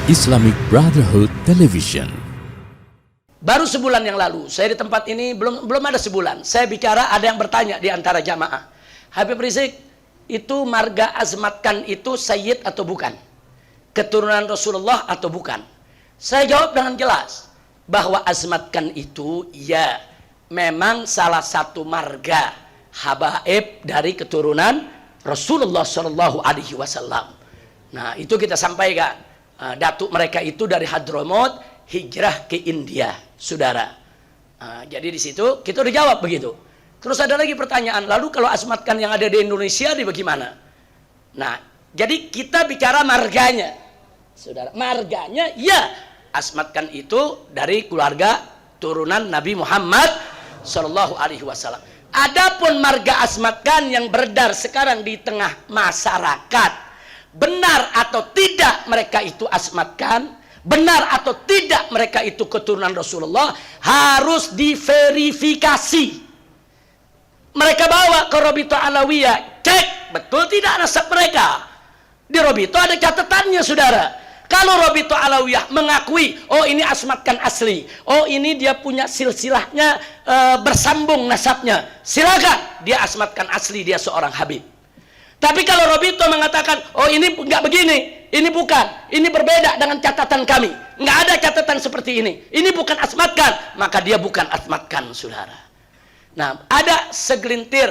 Islamic Brotherhood Television. Baru sebulan yang lalu, saya di tempat ini belum ada sebulan. Saya bicara, ada yang bertanya di antara jamaah, Habib Rizik, itu marga azmatkan itu sayyid atau bukan? Keturunan Rasulullah atau bukan? Saya jawab dengan jelas bahwa azmatkan itu ya memang salah satu marga habaib dari keturunan Rasulullah Shallallahu Alaihi Wasallam. Nah, itu kita sampaikan. Datuk mereka itu dari Hadramaut hijrah ke India, saudara. Jadi di situ kita udah jawab begitu. Terus ada lagi pertanyaan, lalu kalau azmatkan yang ada di Indonesia di bagaimana? Nah, jadi kita bicara marganya, saudara. Marganya ya azmatkan itu dari keluarga turunan Nabi Muhammad Shallallahu Alaihi Wasallam. Adapun marga azmatkan yang beredar sekarang di tengah masyarakat, benar atau tidak mereka itu azmatkan, benar atau tidak mereka itu keturunan Rasulullah, harus diverifikasi. Mereka bawa ke Robito Alawiyah, cek betul tidak nasab mereka. Di Robito ada catatannya, saudara. Kalau Robito Alawiyah mengakui, oh ini azmatkan asli, oh ini dia punya silsilahnya bersambung nasabnya, silakan dia azmatkan asli, dia seorang Habib. Tapi kalau Robito mengatakan, oh ini nggak begini, ini bukan, ini berbeda dengan catatan kami, nggak ada catatan seperti ini bukan azmatkan, maka dia bukan azmatkan, saudara. Nah, ada segelintir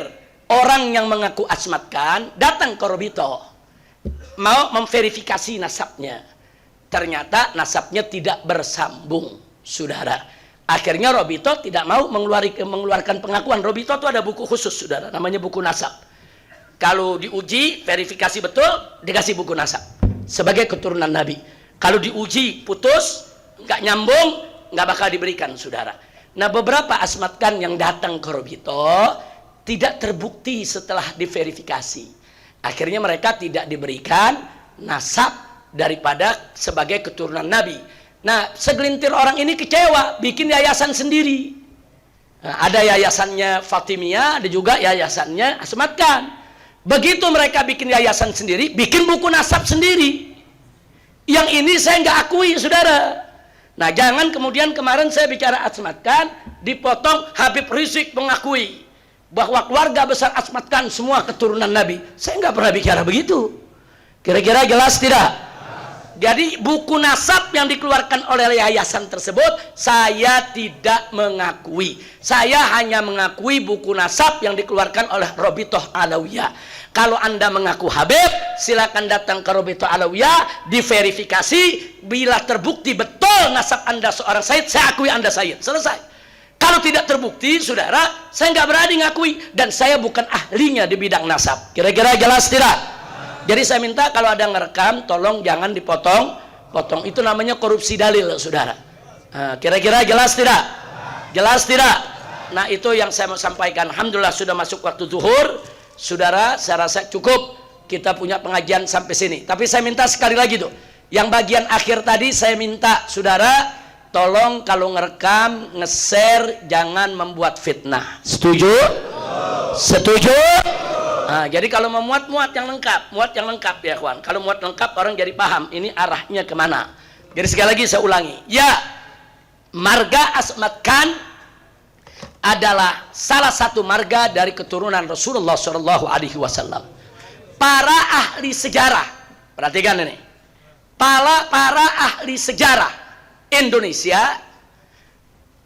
orang yang mengaku azmatkan datang ke Robito, mau memverifikasi nasabnya. Ternyata nasabnya tidak bersambung, saudara. Akhirnya Robito tidak mau mengeluarkan pengakuan. Robito itu ada buku khusus, saudara, namanya buku nasab. Kalau diuji, verifikasi betul, dikasih buku nasab sebagai keturunan Nabi. Kalau diuji, putus, nggak nyambung, nggak bakal diberikan, saudara. Nah, beberapa azmatkan yang datang ke Robito tidak terbukti setelah diverifikasi. Akhirnya mereka tidak diberikan nasab daripada sebagai keturunan Nabi. Nah, segelintir orang ini kecewa, bikin yayasan sendiri. Nah, ada yayasannya Fatimiyah, ada juga yayasannya azmatkan. Begitu mereka bikin yayasan sendiri, bikin buku nasab sendiri. Yang ini saya nggak akui, saudara. Nah, jangan kemudian kemarin saya bicara azmatkan, dipotong Habib Rizik mengakui bahwa keluarga besar azmatkan semua keturunan Nabi. Saya nggak pernah bicara begitu. Kira-kira jelas tidak? Jadi buku nasab yang dikeluarkan oleh yayasan tersebut saya tidak mengakui. Saya hanya mengakui buku nasab yang dikeluarkan oleh Robitoh Alawiyah. Kalau Anda mengaku Habib, silakan datang ke Robitoh Alawiyah, diverifikasi. Bila terbukti betul nasab Anda seorang sayyid, saya akui Anda sayyid. Selesai. Kalau tidak terbukti, saudara, saya nggak berani ngakui dan saya bukan ahlinya di bidang nasab. Kira-kira jelas tidak? Jadi saya minta kalau ada ngerekam, tolong jangan dipotong. Itu namanya korupsi dalil, saudara. Kira-kira jelas tidak? Jelas tidak? Nah, itu yang saya mau sampaikan. Alhamdulillah sudah masuk waktu zuhur. Saudara, saya rasa cukup kita punya pengajian sampai sini. Tapi saya minta sekali lagi tuh, yang bagian akhir tadi saya minta, saudara, tolong kalau ngerekam, nge-share, jangan membuat fitnah. Setuju? Setuju? Nah, jadi kalau mau muat yang lengkap ya kawan. Kalau muat lengkap orang jadi paham ini arahnya kemana. Jadi sekali lagi saya ulangi, ya marga azmatkan adalah salah satu marga dari keturunan Rasulullah Shallallahu Alaihi Wasallam. Para ahli sejarah, perhatikan ini, para ahli sejarah Indonesia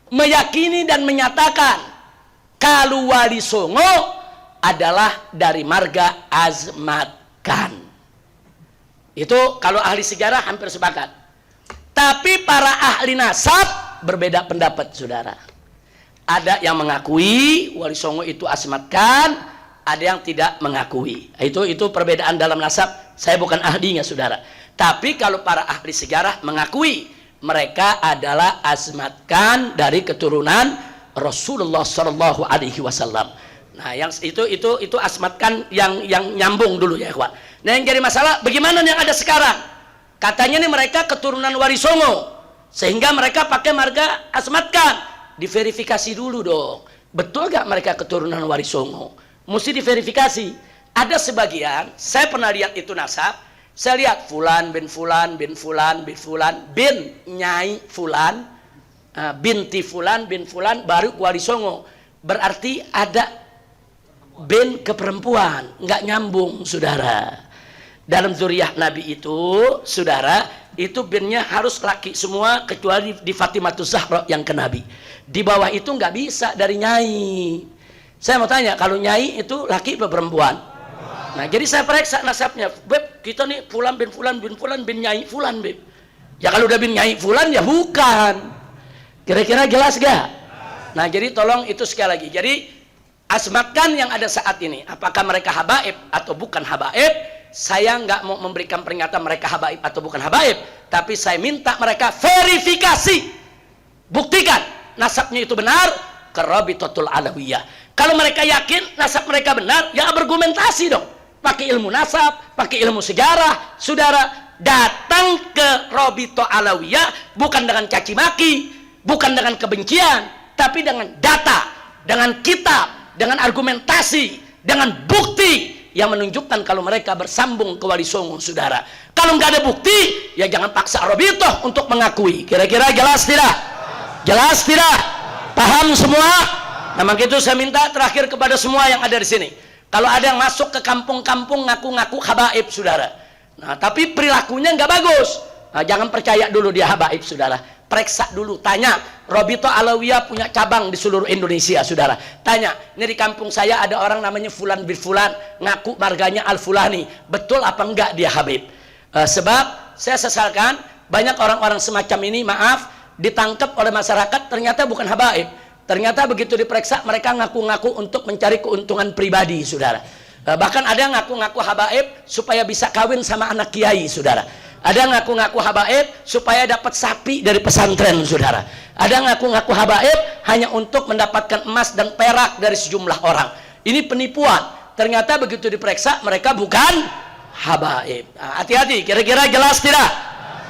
meyakini dan menyatakan kalau Wali Songo adalah dari marga azmatkan. Itu kalau ahli sejarah hampir sepakat. Tapi para ahli nasab berbeda pendapat, saudara. Ada yang mengakui Wali Songo itu azmatkan, ada yang tidak mengakui. Itu perbedaan dalam nasab. Saya bukan ahlinya, saudara. Tapi kalau para ahli sejarah mengakui mereka adalah azmatkan dari keturunan Rasulullah Shallallahu Alaihi Wasallam. Nah, yang itu azmatkan yang nyambung dulu ya, ikhwan. Nah, yang jadi masalah bagaimana yang ada sekarang? Katanya nih mereka keturunan Wali Songo, sehingga mereka pakai marga azmatkan. Diverifikasi dulu dong. Betul gak mereka keturunan Wali Songo? Mesti diverifikasi. Ada sebagian, saya pernah lihat itu nasab, Saya lihat Fulan bin Fulan bin Fulan bin Fulan bin Nyai Fulan, binti Fulan bin Fulan baru Wali Songo. Berarti ada bin ke perempuan, nggak nyambung, saudara. Dalam zuriyah Nabi itu, saudara, itu binnya harus laki semua kecuali di Fatimatus Zahra yang ke Nabi. Di bawah itu nggak bisa dari Nyai. Saya mau tanya, kalau Nyai itu laki atau perempuan? Nah, jadi saya periksa nasabnya. Beb, kita nih Fulan bin Fulan bin Fulan bin Nyai Fulan, Beb. Ya kalau udah bin Nyai Fulan ya bukan. Kira-kira jelas gak? Nah, jadi tolong itu sekali lagi. Jadi asmatkan yang ada saat ini, apakah mereka habaib atau bukan habaib? Saya nggak mau memberikan peringatan mereka habaib atau bukan habaib, tapi saya minta mereka verifikasi, buktikan nasabnya itu benar ke Rabitatul Alawiyah. Kalau mereka yakin nasab mereka benar, ya argumentasi dong, pakai ilmu nasab, pakai ilmu sejarah. Saudara datang ke Rabitatul Alawiyah bukan dengan caci maki, bukan dengan kebencian, tapi dengan data, dengan kitab, dengan argumentasi, dengan bukti yang menunjukkan kalau mereka bersambung ke Wali Songo, saudara. Kalau nggak ada bukti, ya jangan paksa Rabithah untuk mengakui. Kira-kira jelas tidak? Jelas tidak? Paham semua? Nah, maka itu saya minta terakhir kepada semua yang ada di sini. Kalau ada yang masuk ke kampung-kampung ngaku-ngaku habaib, saudara. Nah, tapi perilakunya nggak bagus. Nah, jangan percaya dulu dia habaib, saudara. Periksa dulu, tanya. Rabithah Alawiyah punya cabang di seluruh Indonesia, saudara. Tanya, ini di kampung saya ada orang namanya Fulan bin Fulan, ngaku marganya Al-Fulani. Betul apa enggak dia habib? Sebab saya sesalkan banyak orang-orang semacam ini, maaf, ditangkap oleh masyarakat ternyata bukan habaib. Ternyata begitu diperiksa mereka ngaku-ngaku untuk mencari keuntungan pribadi, saudara. Bahkan ada yang ngaku-ngaku habaib supaya bisa kawin sama anak kiai, saudara. Ada ngaku-ngaku habaib supaya dapat sapi dari pesantren, saudara. Ada ngaku-ngaku habaib hanya untuk mendapatkan emas dan perak dari sejumlah orang. Ini penipuan. Ternyata begitu diperiksa mereka bukan habaib. Hati-hati, kira-kira jelas tidak?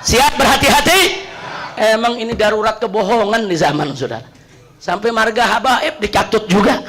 Siap berhati-hati? Emang ini darurat kebohongan di zaman, saudara. Sampai marga habaib dicatut juga.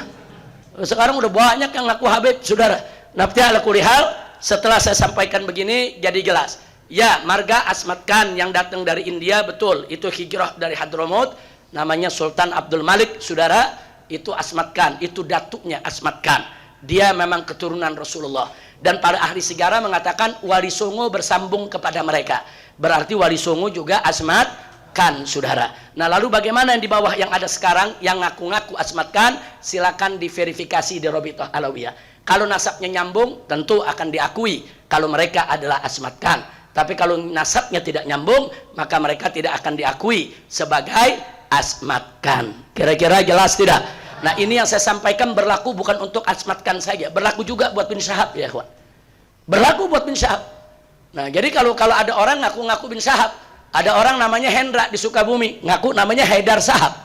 Sekarang udah banyak yang ngaku habib, saudara. Nafti ala kulli hal, setelah saya sampaikan begini jadi jelas. Ya, marga Asmat Khan yang datang dari India, betul. Itu hijrah dari Hadramaut, namanya Sultan Abdul Malik, saudara. Itu Asmat Khan, itu datuknya Asmat Khan. Dia memang keturunan Rasulullah. Dan para ahli sejarah mengatakan Wali Songo bersambung kepada mereka. Berarti Wali Songo juga Asmat Khan, saudara. Nah, lalu bagaimana yang di bawah yang ada sekarang, yang ngaku-ngaku Asmat Khan? Silakan diverifikasi di Rabithah Alawiyah. Kalau nasabnya nyambung, tentu akan diakui kalau mereka adalah Asmat Khan. Tapi kalau nasabnya tidak nyambung, maka mereka tidak akan diakui sebagai Asmat Khan. Kira-kira jelas tidak? Nah, ini yang saya sampaikan berlaku bukan untuk Asmat Khan saja, berlaku juga buat bin Syahab, ya kawan. Berlaku buat bin Syahab. Nah, jadi kalau ada orang ngaku-ngaku bin Syahab, ada orang namanya Hendra di Sukabumi, ngaku namanya Haidar Syahab.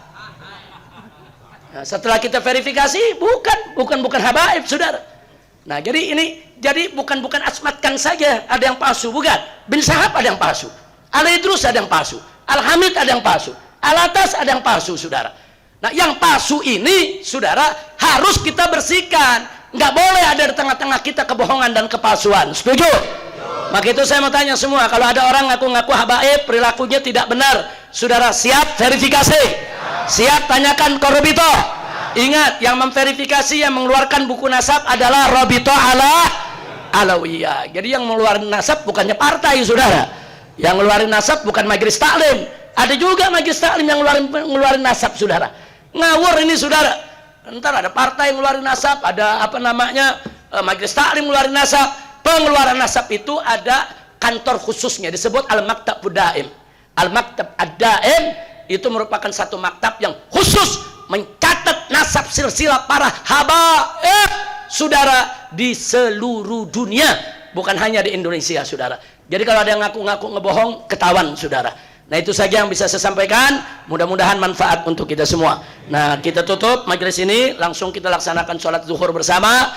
Nah, setelah kita verifikasi, bukan habaib, saudara. Nah, jadi ini bukan Asmat Khan saja ada yang palsu, bukan. Bin Syahab ada yang palsu, Al-Idrus ada yang palsu, Al-Hamid ada yang palsu, Al-Atas ada yang palsu, saudara. Nah, yang palsu ini, saudara, harus kita bersihkan. Nggak boleh ada di tengah-tengah kita kebohongan dan kepalsuan. Setuju? Maka itu saya mau tanya semua, kalau ada orang ngaku-ngaku habaib, perilakunya tidak benar, saudara siap verifikasi? Siap tanyakan ke Rabithah. Ingat, yang memverifikasi, yang mengeluarkan buku nasab adalah Rabithah Alawiyah. Jadi yang mengeluarkan nasab bukannya partai, saudara. Yang mengeluarkan nasab bukan majelis taklim. Ada juga majelis taklim yang ngeluarin nasab, saudara. Ngawur ini, saudara. Ntar ada partai yang ngeluarin nasab, ada majelis taklim ngeluarin nasab. Pengeluaran nasab itu ada kantor khususnya, disebut Al-Maktab Daim. Al-Maktab Ad-Daim itu merupakan satu maktab yang khusus mencatat nasab silsilah para habaib, saudara, di seluruh dunia, bukan hanya di Indonesia, saudara. Jadi kalau ada yang ngaku-ngaku ngebohong, ketahuan, saudara. Nah, itu saja yang bisa saya sampaikan. Mudah-mudahan manfaat untuk kita semua. Nah, kita tutup majelis ini, langsung kita laksanakan sholat zuhur bersama.